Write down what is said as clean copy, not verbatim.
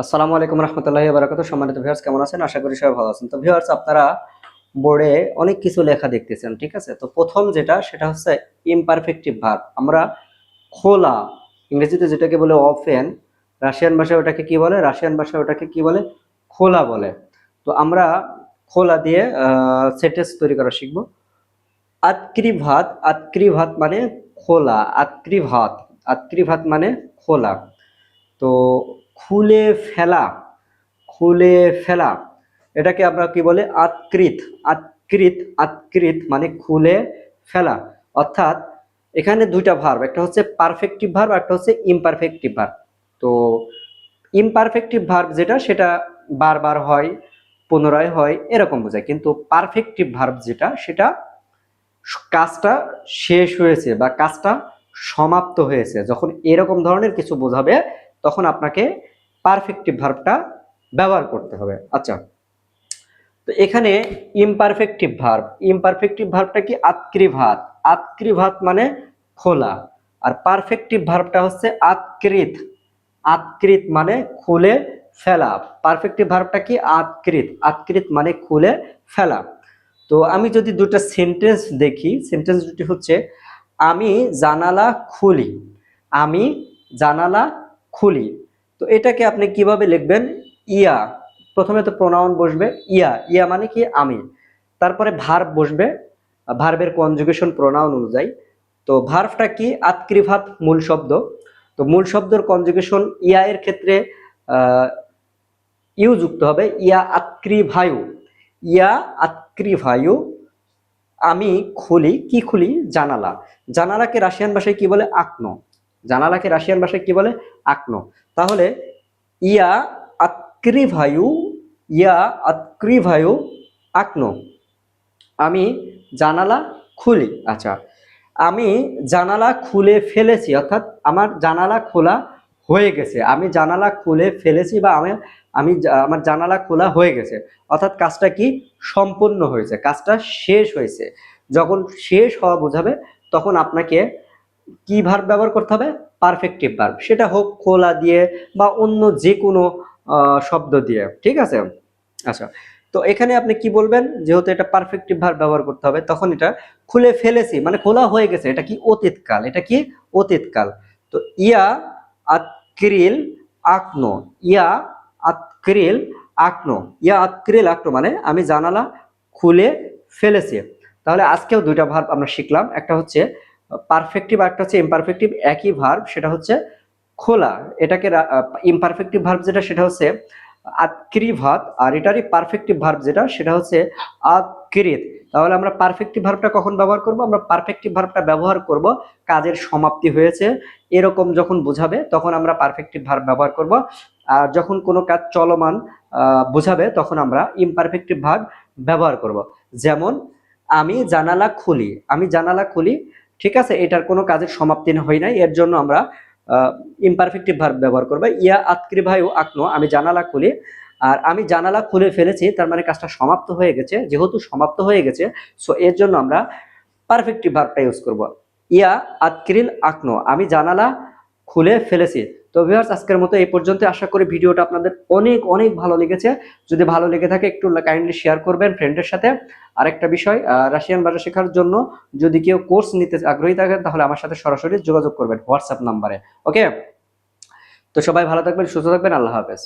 আসসালামু আলাইকুম রহমতুল্লাহি ওয়া বারাকাতুহু। সম্মানিত ভিউয়ার্স, কেমন আছেন? আশা করি সবাই ভালো আছেন। তো ভিউয়ার্স, আপনারা বোর্ডে অনেক কিছু লেখা দেখতেছেন, ঠিক আছে? তো প্রথম যেটা সেটা হচ্ছে ইমপারফেক্টিভ ভার্ব। আমরা খোলা, ইংরেজিতে যেটাকে বলে ওপেন, রাশিয়ান ভাষায় ওটাকে কি বলে? রাশিয়ান ভাষায় ওটাকে কি বলে? খোলা বলে। তো আমরা খোলা দিয়ে সেন্টেন্স তৈরি করা শিখবো। আতক্রিভাত, আতক্রিভাত মানে খোলা। আতক্রিভাত, আতক্রিভাত মানে খোলা। তো খুলে ফেলা, খুলে ফেলা, এটাকে আমরা কি বলে? আতকৃত। আতকৃত, আতকৃত মানে খুলে ফেলা। অর্থাৎ এখানে দুইটা ভার্ব, একটা হচ্ছে পারফেক্টিভ ভার্ব, একটা হচ্ছে ইমপারফেক্টিভ ভার্ব। তো ইমপারফেক্টিভ ভার্ব যেটা, সেটা বারবার হয়, পুনরায় হয়, এরকম বোঝায়। কিন্তু পারফেক্টিভ ভার্ব যেটা, সেটা কাজটা শেষ হয়েছে বা কাজটা সমাপ্ত হয়েছে, যখন এরকম ধরনের কিছু বোঝাবে তখন আপনাকে পারফেক্টিভ ভার্বটা ব্যবহার করতে হবে। আচ্ছা, তো এখানে ইমপারফেক্টিভ ভার্ব, ইমপারফেক্টিভ ভার্বটা কি? আতক্রিভাত। আতক্রিভাত মানে খোলা। আর পারফেক্টিভ ভার্বটা হচ্ছে আতকৃত। আতকৃত মানে খুলে ফেলা। পারফেক্টিভ ভার্বটা কি? আতকৃত। আতকৃত মানে খুলে ফেলা। তো আমি যদি দুটো সেন্টেন্স দেখি, সেন্টেন্স দুটি হচ্ছে আমি জানালা খুলি। আমি জানালা খুলি। তো এটাকে আপনি কিভাবে লিখবেন? ইয়া, প্রথমে তো প্রোনাউন বসবে ইয়া। ইয়া মানে কি? আমি। তারপরে ভার্ব বসবে, ভার্বের কনজুগেশন প্রোনাউন অনুযায়ী। তো ভার্বটা কি? আতক্রিভাত মূল শব্দ। তো মূল শব্দের কনজুগেশন ইয়া এর ক্ষেত্রে ইউ যুক্ত হবে। ইয়া আতক্রিভায়ু, ইয়া আতক্রিভায়ু। আমি খুলি, কি খুলি? জানালা। জানালাকে রাশিয়ান ভাষায় কি বলে? আকনো। জানালাকে রাশিয়ান ভাষায় কি বলে? আকনো। তাহলে ইয়া আতক্রিভায়ু, ইয়া আতক্রিভায়ু আকনো, আমি জানালা খুলি। আচ্ছা, আমি জানালা খুলে ফেলেছি, অর্থাৎ আমার জানালা খোলা হয়ে গেছে। আমি জানালা খুলে ফেলেছি বা আমার জানালা খোলা হয়ে গেছে, অর্থাৎ কাজটা কি? সম্পূর্ণ হয়েছে, কাজটা শেষ হয়েছে। যখন শেষ হওয়া বোঝাবে তখন আপনাকে কি ভার্ব ব্যবহার করতে হবে? Perfective verb. সেটা হোক খোলা দিয়ে বা অন্য যে কোনো শব্দ দিয়ে, ঠিক আছে? আচ্ছা, তো এখানে আপনি কি বলবেন? যেহেতু এটা পারফেক্টিভ ভার্ব ব্যবহার করতে হবে, তখন এটা খুলে ফেলেছি মানে খোলা হয়ে গেছে, এটা কি? অতীতকাল। এটা কি? অতীতকাল। তো ইয়া আতক্রিল আকনো, ইয়া আতক্রিল আকনো, ইয়া আতক্রিল আকনো মানে আমি জানালা খুলে ফেলেছি। তাহলে আজকেও দুইটা ভার্ব আমরা শিখলাম, একটা হচ্ছে পারফেক্টিভ, একটা হচ্ছে ইমপারফেক্টিভ। একই ভার্ব, সেটা হচ্ছে খোলা। এটাকে ইমপারফেক্টিভ ভার্ব যেটা, সেটা হচ্ছে আতক্রিভাত। আর এটারই পারফেক্টিভ ভার্ব যেটা, সেটা হচ্ছে আতকৃত। তাহলে আমরা পারফেক্টিভ ভার্বটা কখন ব্যবহার করব? আমরা পারফেক্টিভ ভার্বটা ব্যবহার করব কাজের সমাপ্তি হয়েছে এরকম যখন বোঝাবে, তখন আমরা পারফেক্টিভ ভার্ব ব্যবহার করব। আর যখন কোনো কাজ চলমান বোঝাবে, তখন আমরা ইমপারফেক্টিভ ভার্ব ব্যবহার করব। যেমন আমি জানালা খুলি, আমি জানালা খুলি, ঠিক আছে? এটার কোনো কাজের সমাপ্তি হয় নাই, এর জন্য আমরা ইমপারফেক্টিভ ভার্ব ব্যবহার করবে। ইয়া আতক্রিভায়ু আকনো, আমি জানালা খুলি। আর আমি জানালা খুলে ফেলেছি, তার মানে কাজটা সমাপ্ত হয়ে গেছে। যেহেতু সমাপ্ত হয়ে গেছে, সো এর জন্য আমরা পারফেক্টিভ ভার্বটা ইউজ করব। ইয়া আতক্রিল আকনো, আমি জানালা খুলে ফেলেছি। তো ভিউয়ার্স, আজকের মতো এই পর্যন্ত। আশা করি ভিডিওটা আপনাদের অনেক অনেক ভালো লেগেছে। যদি ভালো লেগে থাকে একটু কাইন্ডলি শেয়ার করবেন ফ্রেন্ডের সাথে। আরেকটা বিষয়, রাশিয়ান ভাষা শেখার জন্য যদি কেউ কোর্স নিতে আগ্রহী থাকেন, তাহলে আমার সাথে সরাসরি যোগাযোগ করবেন হোয়াটসঅ্যাপ নাম্বারে। ওকে, তো সবাই ভালো থাকবেন, সুস্থ থাকবেন। আল্লাহ হাফেজ।